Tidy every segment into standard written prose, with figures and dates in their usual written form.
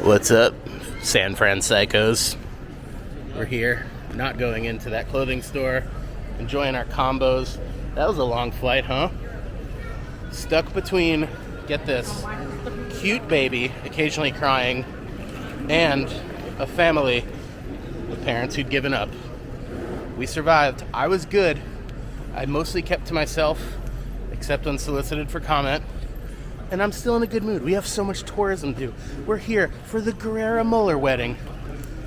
What's up, San Franciscos? We're here, not going into that clothing store, enjoying our combos. That was a long flight, huh? Stuck between, get this, cute baby, occasionally crying, and a family with parents who'd given up. We survived. I was good. I mostly kept to myself, except unsolicited for comment. And I'm still in a good mood. We have so much tourism to do. We're here for the Guerrera-Muller wedding,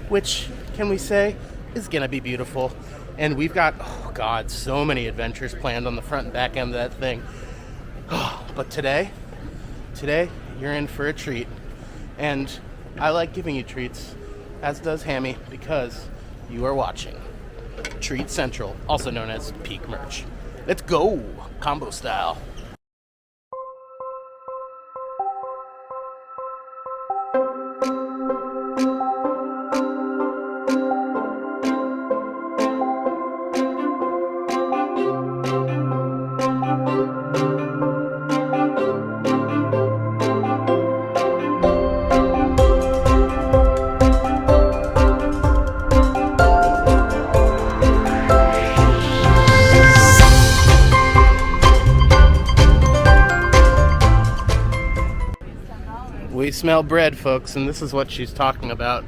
which, can we say, is going to be beautiful. And we've got, oh God, so many adventures planned on the front and back end of that thing. But today, you're in for a treat. And I like giving you treats, as does Hammy, because you are watching Treat Central, also known as Peak Merch. Let's go, combo style. We smell bread, folks, and this is what she's talking about.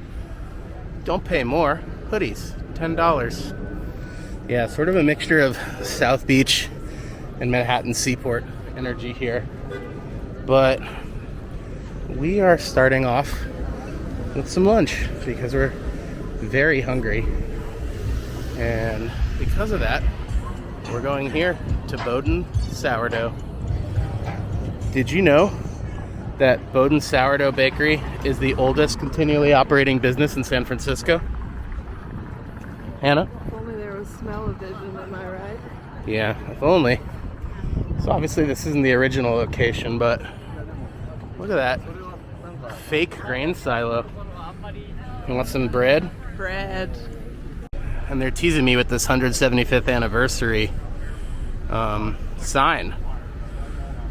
Don't pay more. Hoodies, $10. Yeah, sort of a mixture of South Beach and Manhattan Seaport energy here. But we are starting off with some lunch because we're very hungry. And because of that, we're going here to Boudin Sourdough. Did you know that Boudin Sourdough Bakery is the oldest continually operating business in San Francisco? Hannah? If only there was smell-o-vision, am I right? Yeah, if only. So obviously this isn't the original location, but look at that. Fake grain silo. You want some bread? Bread. And they're teasing me with this 175th anniversary sign.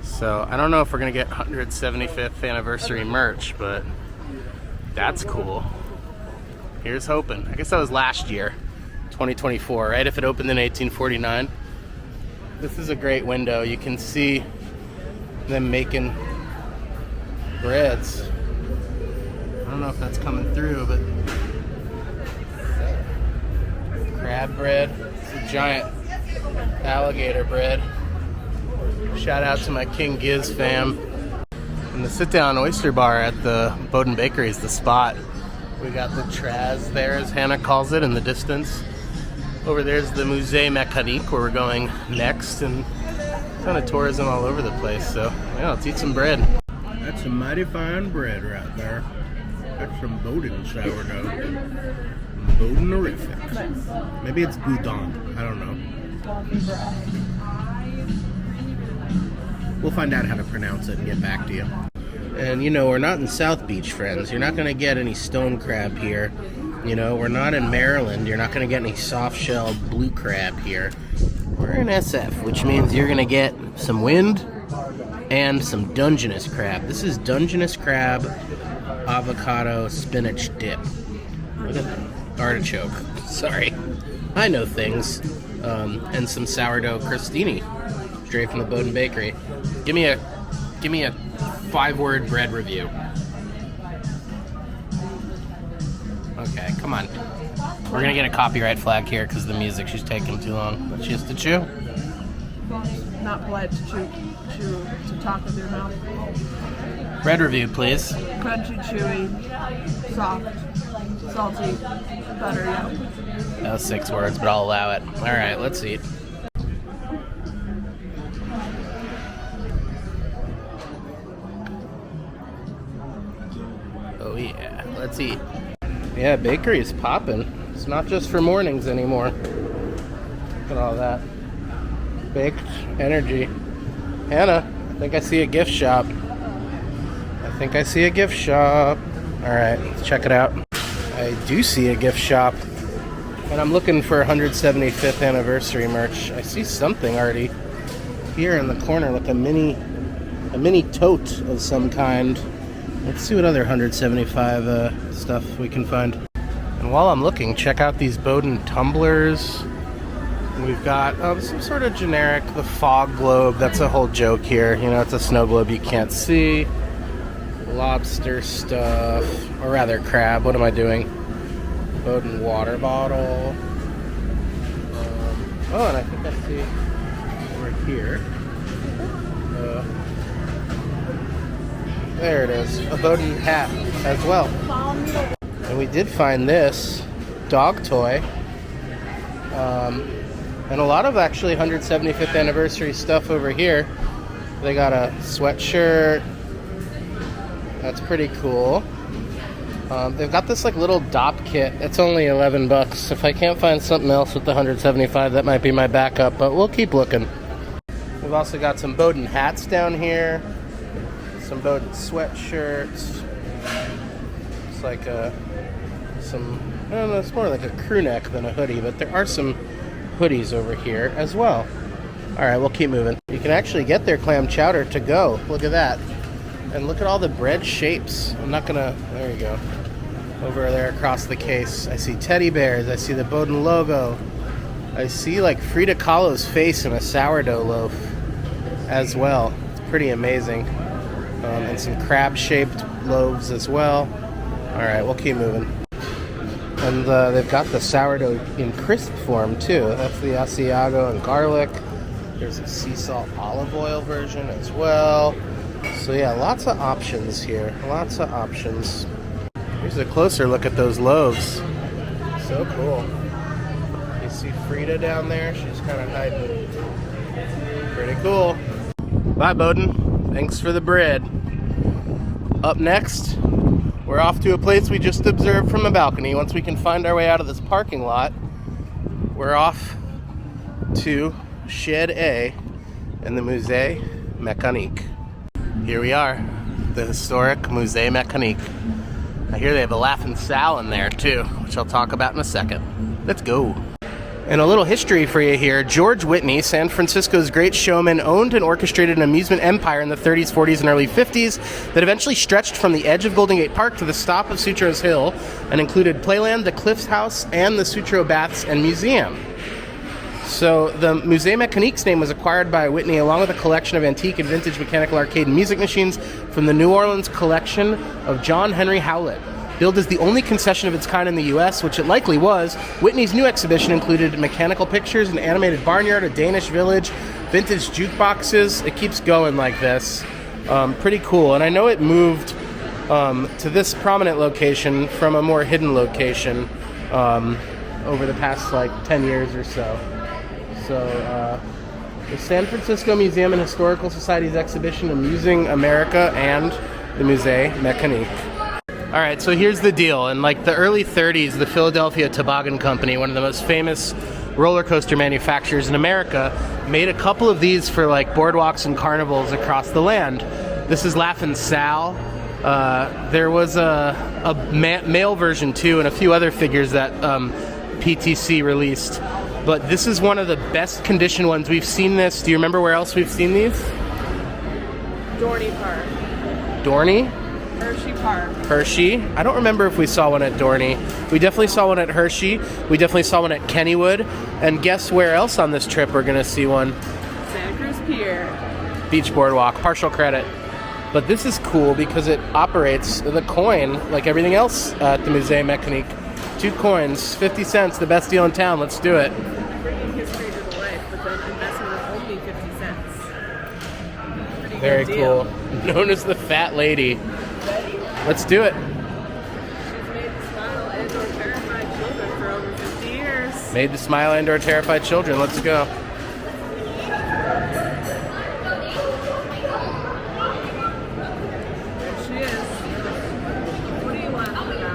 So I don't know if we're gonna get 175th anniversary merch, but that's cool. Here's hoping. I guess that was last year, 2024, right? If it opened in 1849. This is a great window. You can see them making breads. I don't know if that's coming through, but crab bread. It's a giant alligator bread. Shout out to my King Giz fam. And the sit-down oyster bar at the Boudin Bakery is the spot. We got the Traz there, as Hannah calls it, in the distance. Over there's the Musée Mécanique, where we're going next, and a ton of tourism all over the place. So, yeah, let's eat some bread. That's some mighty fine bread right there. That's some Boudin sourdough. Boudin-orific. Maybe it's Boudin. I don't know. We'll find out how to pronounce it and get back to you. And, you know, we're not in South Beach, friends. You're not going to get any stone crab here. You know, we're not in Maryland. You're not going to get any soft-shelled blue crab here. We're in SF, which means you're going to get some wind and some Dungeness crab. This is Dungeness crab avocado spinach dip. Look at that. Artichoke. Sorry. I know things. And some sourdough crostini, straight from the Boudin Bakery. Give me a 5-word bread review. Okay, come on. We're gonna get a copyright flag here because the music's just taking too long. But she has to chew. Not polite to to talk with your mouth. Bread review, please. Crunchy, chewy, soft, salty, buttery. That was 6 words, but I'll allow it. All right, let's eat. Oh yeah, let's eat. Yeah, bakery is popping. It's not just for mornings anymore. Look at all that. Baked energy. Hannah, I think I see a gift shop. All right, let's check it out. I do see a gift shop. And I'm looking for 175th anniversary merch. I see something already here in the corner, like a mini tote of some kind. Let's see what other 175 stuff we can find. And while I'm looking, check out these Boudin tumblers. We've got some sort of generic, the fog globe. That's a whole joke here. You know, it's a snow globe you can't see. Lobster stuff, or rather crab. What am I doing? Boudin water bottle. Oh, and I think I see over here. There it is, a Boudin hat as well. And we did find this dog toy. And a lot of actually 175th anniversary stuff over here. They got a sweatshirt. That's pretty cool. They've got this like little DOP kit. It's only $11. If I can't find something else with the 175, that might be my backup, but we'll keep looking. We've also got some Boudin hats down here. Some Boudin sweatshirts. It's like I don't know, it's more like a crew neck than a hoodie, but there are some hoodies over here as well. Alright, we'll keep moving. You can actually get their clam chowder to go. Look at that. And look at all the bread shapes. There you go. Over there across the case, I see teddy bears. I see the Boudin logo. I see like Frida Kahlo's face in a sourdough loaf as well. It's pretty amazing. And some crab-shaped loaves as well. Alright, we'll keep moving. And they've got the sourdough in crisp form too. That's the Asiago and garlic. There's a sea salt olive oil version as well. So yeah, lots of options here. Lots of options. Here's a closer look at those loaves. So cool. You see Frida down there? She's kind of hiding. Pretty cool. Bye, Boudin. Thanks for the bread. Up next, we're off to a place we just observed from a balcony. Once we can find our way out of this parking lot, we're off to Shed A and the Musée Mécanique. Here we are, the historic Musée Mécanique. I hear they have a Laughing Sal in there too, which I'll talk about in a second. Let's go. And a little history for you here. George Whitney, San Francisco's great showman, owned and orchestrated an amusement empire in the 30s, 40s, and early 50s that eventually stretched from the edge of Golden Gate Park to the stop of Sutro's Hill and included Playland, the Cliffs House, and the Sutro Baths and Museum. So the Musée Mécanique's name was acquired by Whitney along with a collection of antique and vintage mechanical arcade and music machines from the New Orleans collection of John Henry Howlett. Billed as the only concession of its kind in the U.S., which it likely was, Whitney's new exhibition included mechanical pictures, an animated barnyard, a Danish village, vintage jukeboxes. It keeps going like this. Pretty cool. And I know it moved to this prominent location from a more hidden location over the past 10 years or so. So the San Francisco Museum and Historical Society's exhibition Amusing America and the Musée Mécanique. All right, so here's the deal. In the early 30s, the Philadelphia Toboggan Company, one of the most famous roller coaster manufacturers in America, made a couple of these for boardwalks and carnivals across the land. This is Laughing Sal. There was a male version too, and a few other figures that PTC released. But this is one of the best conditioned ones. We've seen this. Do you remember where else we've seen these? Dorney Park. Dorney? Hershey Park. Hershey. I don't remember if we saw one at Dorney. We definitely saw one at Hershey. We definitely saw one at Kennywood. And guess where else on this trip we're going to see one? Santa Cruz Pier. Beach Boardwalk. Partial credit. But this is cool because it operates the coin like everything else at the Musée Mécanique. 2 coins, 50 cents, the best deal in town. Let's do it. Bringing history to life with an investment of only 50 cents. Pretty Very good deal. cool. Known as the Fat Lady. Let's do it. She's made the smile and or terrified children for over 50 years. Made the smile and or terrified children. Let's go. There she is. What do you want to know?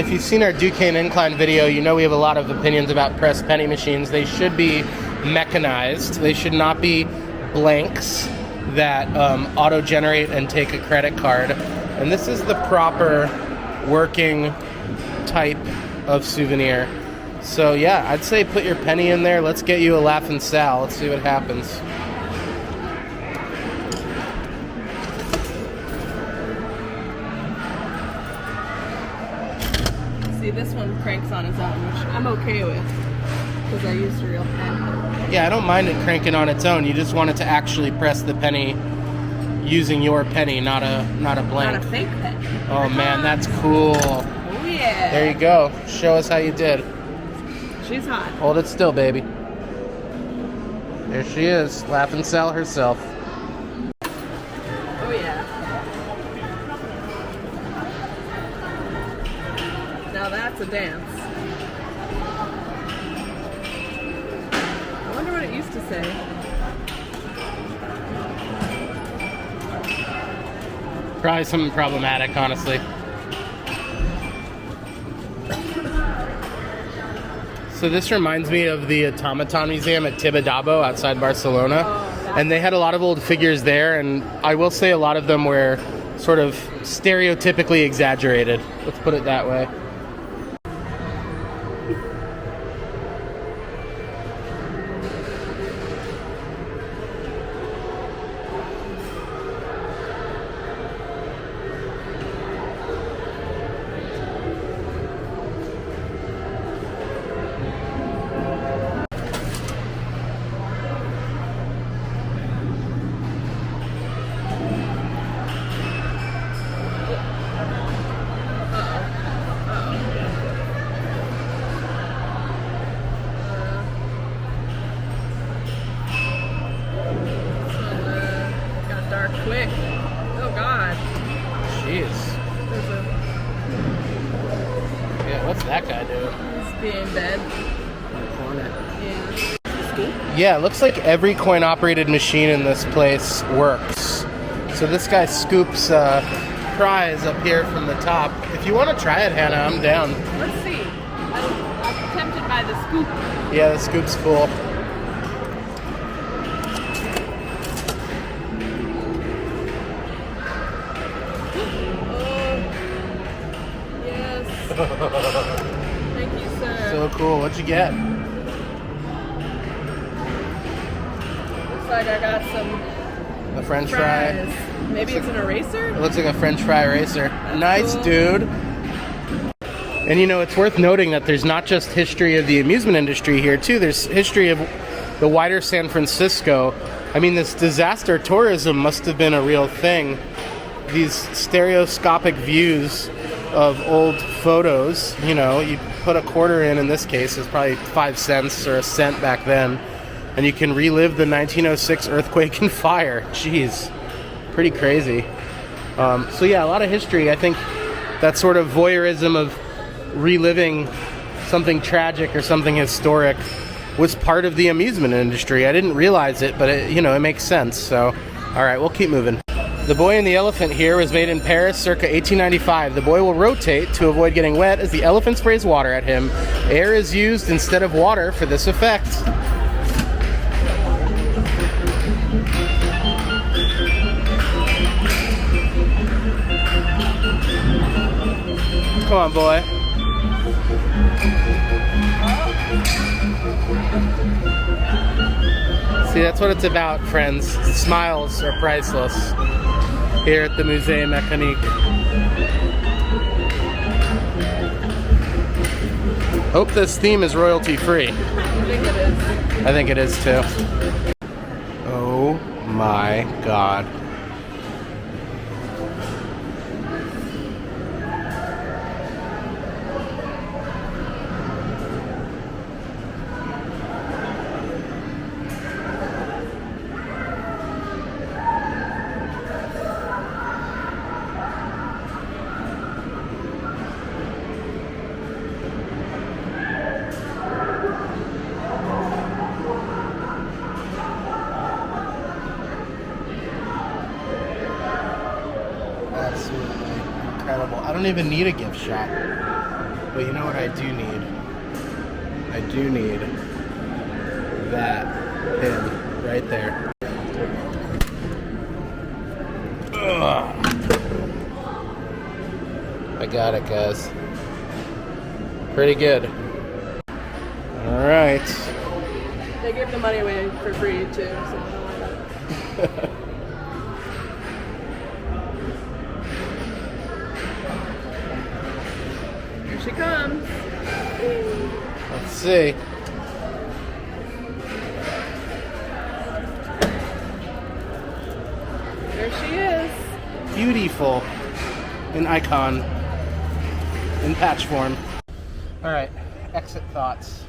if you've seen our Duquesne Incline video, you know we have a lot of opinions about pressed penny machines. They should be mechanized. They should not be blanks that auto-generate and take a credit card. And this is the proper working type of souvenir. So yeah, I'd say put your penny in there. Let's get you a Laughin' Sal. Let's see what happens. See, this one cranks on its own, which I'm okay with, because I used a real pen. Yeah, I don't mind it cranking on its own. You just want it to actually press the penny using your penny, not a blank. Not a fake pen. Oh man, that's cool. Oh yeah. There you go. Show us how you did. She's hot. Hold it still, baby. There she is, Laughin' Sal herself. Oh yeah. Now that's a dance. I wonder what it used to say. Probably something problematic, honestly. So this reminds me of the Automaton Museum at Tibidabo outside Barcelona. And they had a lot of old figures there, and I will say a lot of them were sort of stereotypically exaggerated. Let's put it that way. Quick. Oh God. Jeez. There's a... Yeah, what's that guy doing? He's being bed. Yeah. Yeah, it looks like every coin-operated machine in this place works. So this guy scoops prize up here from the top. If you want to try it, Hannah, I'm down. Let's see. I'm tempted by the scoop. Yeah, the scoop's cool. Thank you, sir. So cool. What'd you get? Looks like I got some A French fries. fry. Maybe it's an eraser? It looks like a French fry eraser. That's Nice, cool. dude. And you know, it's worth noting that there's not just history of the amusement industry here, too. There's history of the wider San Francisco. I mean, this disaster tourism must have been a real thing. These stereoscopic views of old photos, you know, you put a quarter in this case, it's probably 5 cents or a cent back then, and you can relive the 1906 earthquake and fire. Jeez, pretty crazy. So yeah, a lot of history. I think that sort of voyeurism of reliving something tragic or something historic was part of the amusement industry. I didn't realize it, but it, you know, it makes sense. So, all right, we'll keep moving. The Boy and the Elephant here was made in Paris circa 1895. The boy will rotate to avoid getting wet as the elephant sprays water at him. Air is used instead of water for this effect. Come on, boy. See, that's what it's about, friends. Smiles are priceless here at the Musée Mécanique. Hope this theme is royalty free. I think it is. I think it is too. Oh my God. Absolutely incredible. I don't even need a gift shop. But you know what I do need? I do need that pin right there. Ugh. I got it, guys. Pretty good. All right. They give the money away for free too, so don't worry about it. Here she comes. Let's see. There she is. Beautiful. An icon. In patch form. All right. Exit thoughts.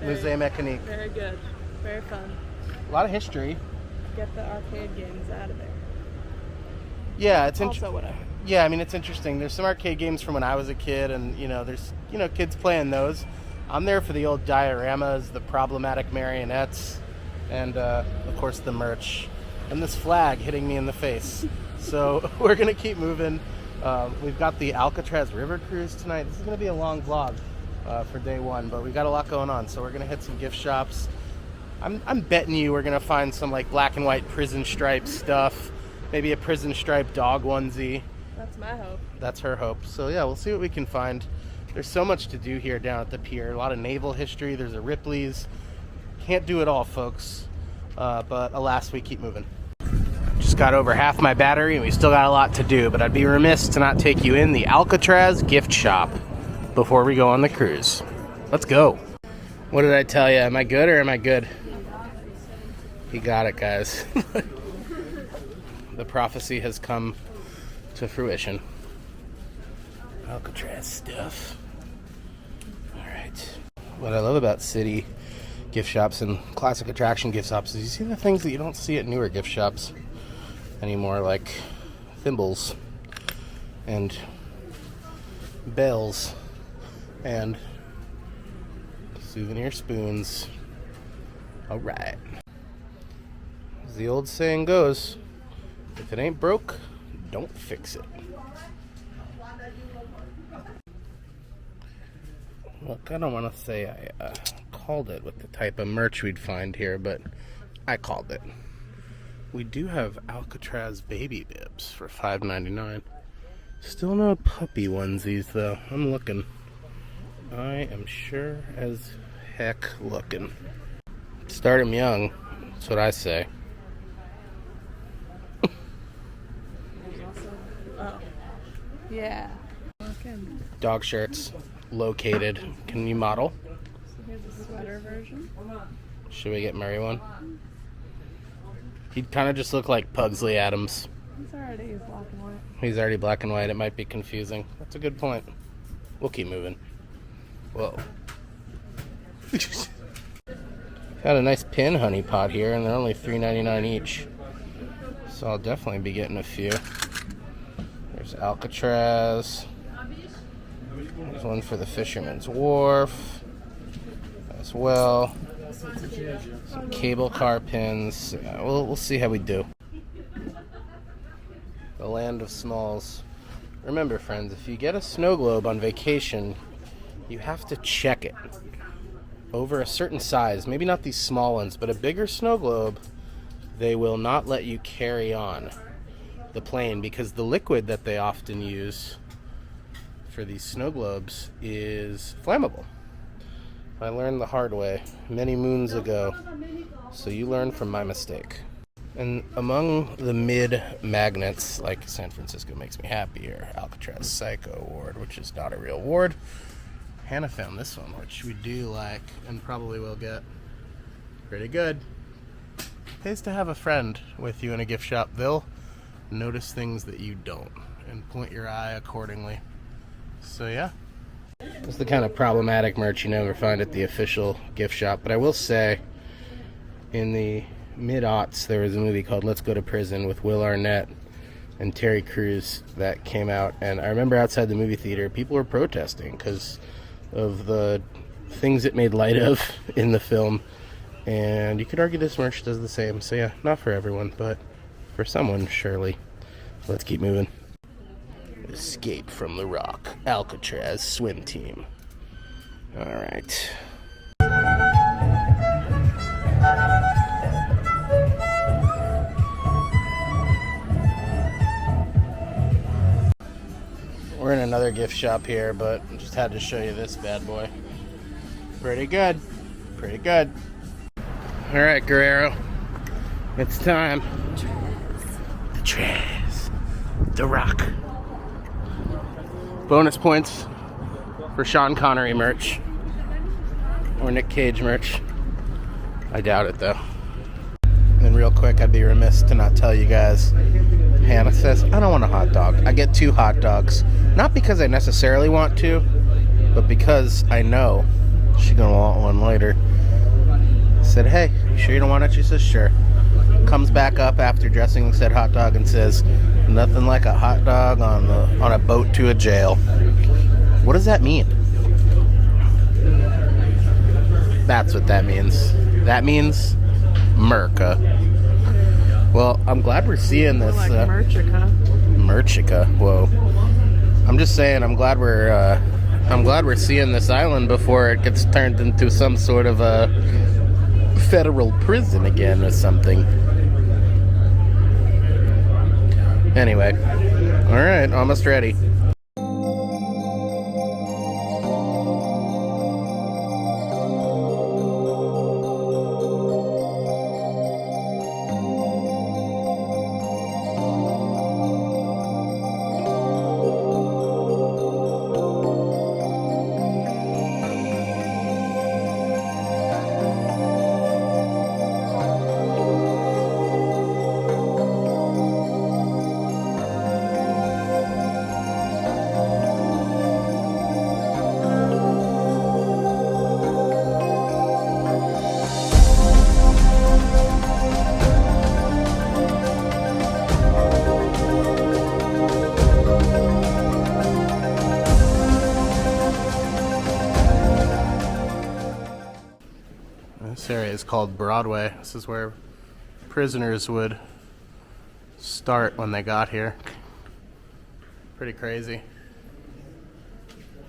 Musée Mécanique. Very good. Very fun. A lot of history. Get the arcade games out of there. Yeah, it's Also whatever. Yeah, I mean, it's interesting. There's some arcade games from when I was a kid, and, there's, kids playing those. I'm there for the old dioramas, the problematic marionettes, and, of course, the merch. And this flag hitting me in the face. So we're going to keep moving. We've got the Alcatraz River Cruise tonight. This is going to be a long vlog for day one, but we've got a lot going on. So we're going to hit some gift shops. I'm betting you we're going to find some, like, black and white prison stripe stuff. Maybe a prison stripe dog onesie. That's my hope. That's her hope. So yeah, we'll see what we can find. There's so much to do here down at the pier. A lot of naval history. There's a Ripley's. Can't do it all, folks. But alas, we keep moving. Just got over half my battery and we still got a lot to do, but I'd be remiss to not take you in the Alcatraz gift shop before we go on the cruise. Let's go. What did I tell you? Am I good or am I good? He got it, guys. The prophecy has come to fruition. Alcatraz stuff. Alright. What I love about city gift shops and classic attraction gift shops is you see the things that you don't see at newer gift shops anymore, like thimbles and bells and souvenir spoons. Alright. As the old saying goes, if it ain't broke, don't fix it. Look, I don't want to say I called it with the type of merch we'd find here, but I called it. We do have Alcatraz baby bibs for $5.99. Still no puppy onesies, though. I'm looking. I am sure as heck looking. Start 'em young. That's what I say. Yeah. Okay. Dog shirts located. Can you model? So here's a sweater version. Should we get Murray one? He'd kind of just look like Pugsley Adams. He's already black and white. He's already black and white. It might be confusing. That's a good point. We'll keep moving. Whoa. Got a nice pin honey pot here, and they're only $3.99 each. So I'll definitely be getting a few. There's Alcatraz. There's one for the Fisherman's Wharf as well. Some cable car pins. We'll see how we do. The land of smalls. Remember, friends, if you get a snow globe on vacation, you have to check it. Over a certain size, maybe not these small ones, but a bigger snow globe, they will not let you carry on the plane because the liquid that they often use for these snow globes is flammable. I learned the hard way many moons ago, so you learn from my mistake. And among the mid-magnets, like San Francisco Makes Me Happy or Alcatraz Psycho Award, which is not a real award, Hannah found this one, which we do like and probably will get. Pretty good. Pays to have a friend with you in a gift shop. They'll notice things that you don't and point your eye accordingly. So yeah. It's the kind of problematic merch you never find at the official gift shop. But I will say, in the mid-aughts, there was a movie called Let's Go to Prison with Will Arnett and Terry Crews that came out. And I remember outside the movie theater, people were protesting because of the things it made light of in the film. And you could argue this merch does the same. So yeah, not for everyone, but for someone, surely. Let's keep moving. Escape from the Rock, Alcatraz swim team. All right. We're in another gift shop here, but just had to show you this bad boy. Pretty good. Pretty good. All right, Guerrero. It's time. The Trez. The Rock. Bonus points for Sean Connery merch. Or Nick Cage merch. I doubt it, though. And real quick, I'd be remiss to not tell you guys. Hannah says, I don't want a hot dog. I get 2 hot dogs. Not because I necessarily want to, but because I know she's going to want one later. I said, hey, you sure you don't want it? She says, sure. Comes back up after dressing said hot dog and says, nothing like a hot dog on a boat to a jail. What does that mean? That's what that means. That means Merca. Well, I'm glad we're seeing this. More like Merchica. Whoa. I'm just saying, I'm glad we're seeing this island before it gets turned into some sort of a federal prison again or something. Anyway, all right, almost ready. This area is called Broadway. This is where prisoners would start when they got here. Pretty crazy.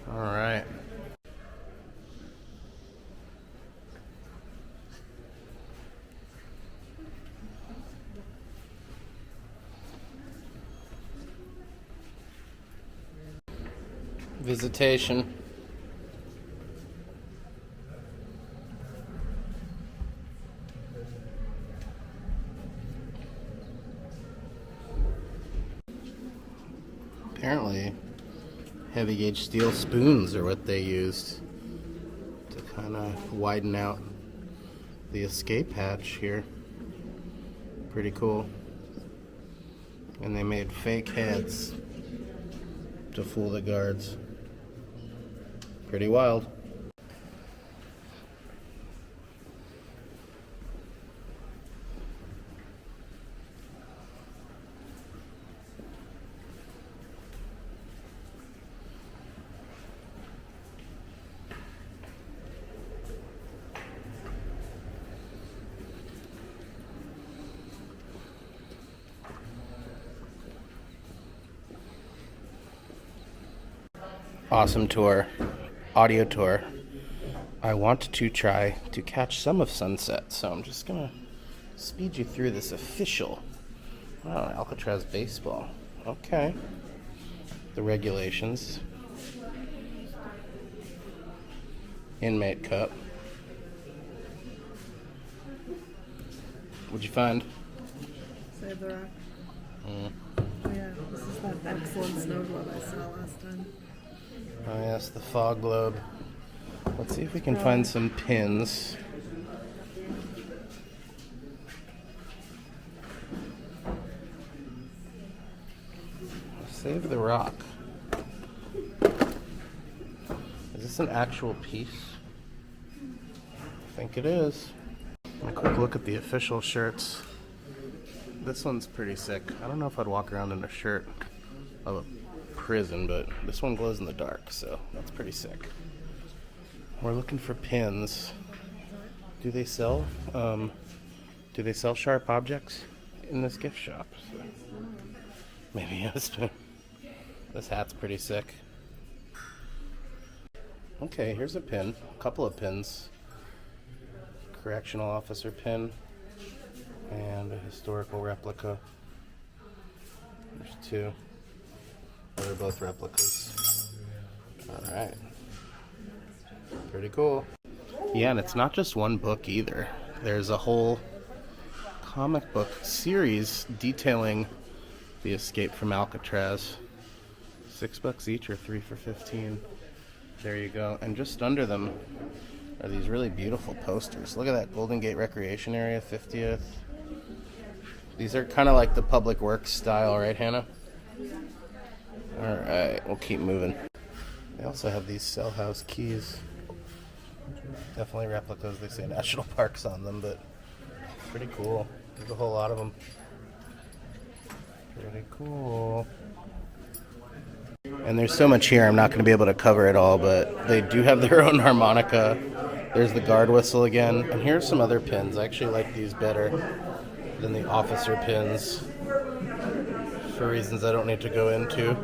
All right. Visitation. Apparently, heavy gauge steel spoons are what they used to kind of widen out the escape hatch here. Pretty cool. And they made fake heads to fool the guards. Pretty wild. Awesome tour, audio tour. I want to try to catch some of sunset, so I'm just gonna speed you through this official. Wow, Alcatraz baseball. Okay. The regulations. Inmate cup. What'd you find? Save the Rock. Oh yeah, this is that excellent snow globe I saw last time. Oh yes, the fog globe. Let's see if we can find some pins. Save the Rock. Is this an actual piece? I think it is. A quick look at the official shirts. This one's pretty sick. I don't know if I'd walk around in a shirt of a prison, but this one glows in the dark, so that's pretty sick. We're looking for pins. Do they sell sharp objects in this gift shop? So maybe yes, but This hat's pretty sick. Okay, here's a pin. A couple of pins. Correctional officer pin. And a historical replica. There's two. They're both replicas. Alright. Pretty cool. Yeah, and it's not just one book either. There's a whole comic book series detailing the escape from Alcatraz. $6 each or 3 for $15. There you go. And just under them are these really beautiful posters. Look at that Golden Gate Recreation Area, 50th. These are kind of like the public works style, right, Hannah? Alright, we'll keep moving. They also have these cell house keys. Definitely replicas. They say national parks on them, but pretty cool. There's a whole lot of them. Pretty cool. And there's so much here, I'm not going to be able to cover it all, but they do have their own harmonica. There's the guard whistle again. And here's some other pins. I actually like these better than the officer pins for reasons I don't need to go into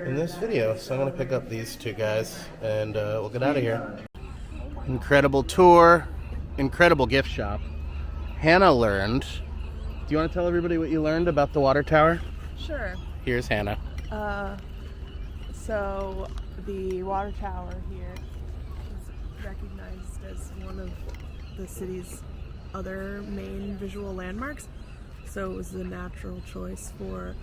in this video. So I'm going to pick up these two guys and we'll get out of here. Incredible tour, incredible gift shop. Hannah learned. Do you want to tell everybody what you learned about the water tower? Sure. Here's Hannah. So the water tower here is recognized as one of the city's other main visual landmarks. So it was the natural choice for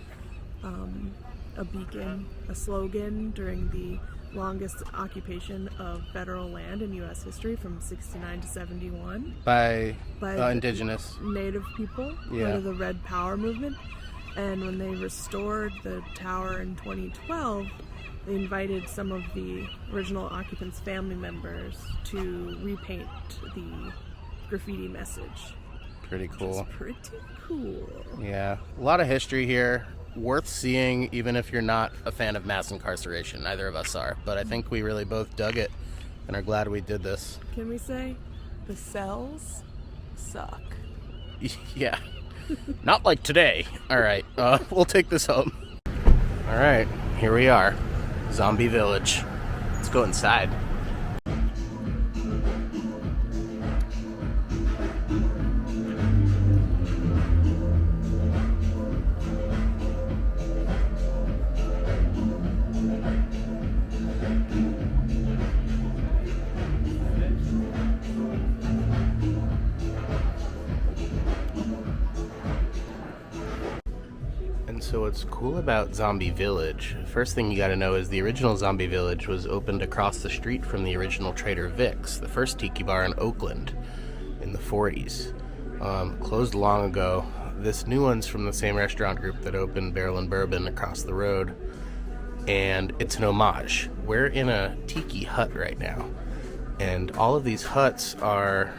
a beacon, a slogan during the longest occupation of federal land in U.S. history from 69 to 71. By indigenous. Native people, part of the Red Power movement. And when they restored the tower in 2012, they invited some of the original occupants' family members to repaint the graffiti message. Pretty cool. Which is pretty cool. Yeah, a lot of history here. Worth seeing, even if you're not a fan of mass incarceration. Neither of us are, but I think we really both dug it and are glad we did this. Can we say the cells suck? Yeah, not like today. All right, we'll take this home. All right, here we are, Zombie Village. Let's go inside. So what's cool about Zombie Village, first thing you gotta know is the original Zombie Village was opened across the street from the original Trader Vic's, the first tiki bar in Oakland in the 40s. Closed long ago. This new one's from the same restaurant group that opened Barrel and Bourbon across the road, and it's an homage. We're in a tiki hut right now, and all of these huts are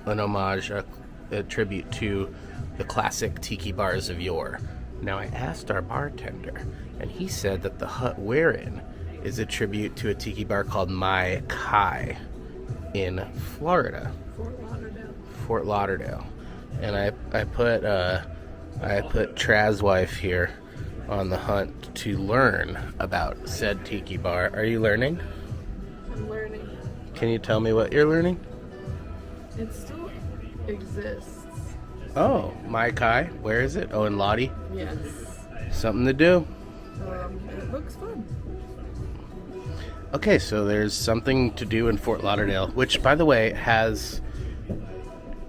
an homage, a tribute to the classic tiki bars of yore. Now, I asked our bartender, and he said that the hut we're in is a tribute to a tiki bar called Mai Kai in Florida. Fort Lauderdale. And I put Traz wife here on the hunt to learn about said tiki bar. Are you learning? I'm learning. Can you tell me what you're learning? It still exists. Oh, Mai Kai. Where is it? Oh, in Lottie? Yes. Something to do. It looks fun. Okay, so there's something to do in Fort Lauderdale, which, by the way, has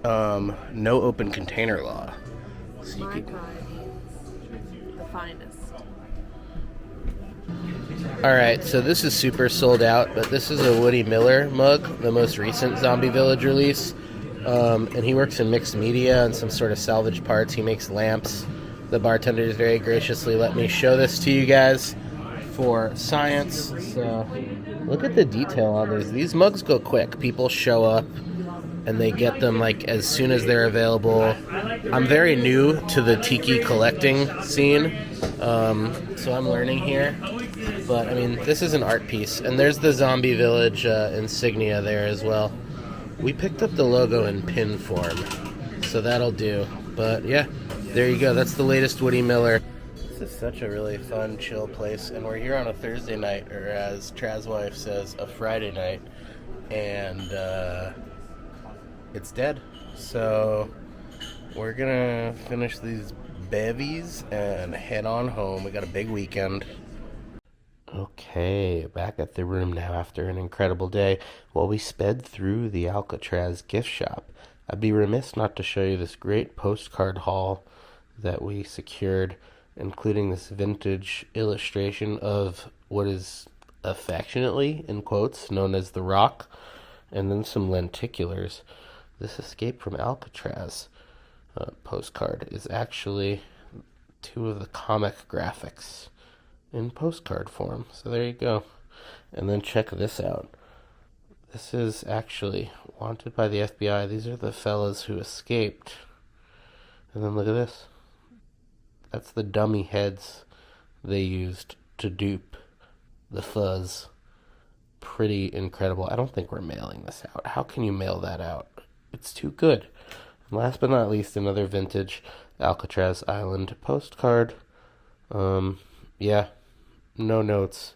no open container law. So Mai Kai means the finest. Alright, so this is super sold out, but this is a Woody Miller mug, the most recent Zombie Village release. And he works in mixed media and some sort of salvage parts. He makes lamps. The bartenders very graciously let me show this to you guys for science. So look at the detail on these. These mugs go quick. People show up and they get them like as soon as they're available. I'm very new to the tiki collecting scene, so I'm learning here. But I mean, this is an art piece, and there's the Zombie Village insignia there as well. We picked up the logo in pin form, so that'll do. But yeah, there you go. That's the latest Woody Miller. This is such a really fun, chill place, and we're here on a Thursday night, or as Traz wife says, a Friday night, and it's dead. So we're gonna finish these bevies and head on home. We got a big weekend. Okay, back at the room now after an incredible day. Well, we sped through the Alcatraz gift shop. I'd be remiss not to show you this great postcard haul that we secured, including this vintage illustration of what is affectionately, in quotes, known as the Rock, and then some lenticulars. This Escape from Alcatraz postcard is actually two of the comic graphics in postcard form. So there you go. And then check this out. This is actually wanted by the FBI. These are the fellas who escaped. And then look at this. That's the dummy heads they used to dupe the fuzz. Pretty incredible. I don't think we're mailing this out. How can you mail that out? It's too good. And last but not least, another vintage Alcatraz Island postcard. Yeah, no notes.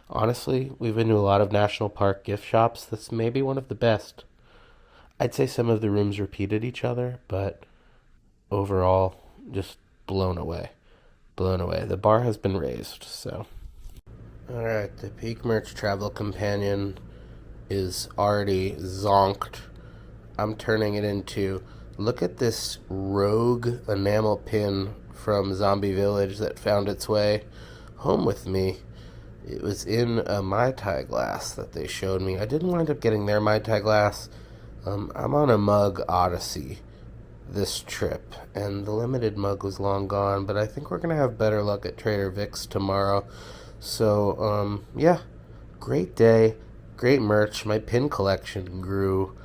Honestly, we've been to a lot of national park gift shops. This may be one of the best. I'd say some of the rooms repeated each other, but overall, just blown away. Blown away. The bar has been raised, so. Alright, the Peak Merch Travel Companion is already zonked. I'm turning it into, look at this rogue enamel pin from Zombie Village that found its way home with me. It was in a Mai Tai glass that they showed me. I didn't wind up getting their Mai Tai glass. I'm on a mug odyssey this trip, and the limited mug was long gone, but I think we're going to have better luck at Trader Vic's tomorrow. So, yeah, great day, great merch. My pin collection grew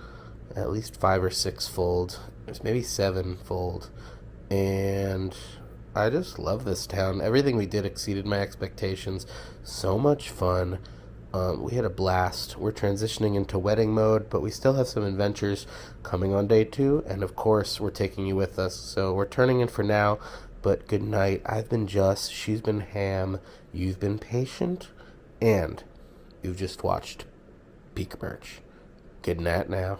at least 5 or 6 fold. It's maybe 7 fold, and I just love this town. Everything we did exceeded my expectations. So much fun. We had a blast. We're transitioning into wedding mode, but we still have some adventures coming on day 2, and of course, we're taking you with us. So we're turning in for now, but good night. I've been Just, she's been Ham, you've been Patient, and you've just watched Peak Merch. Good night now.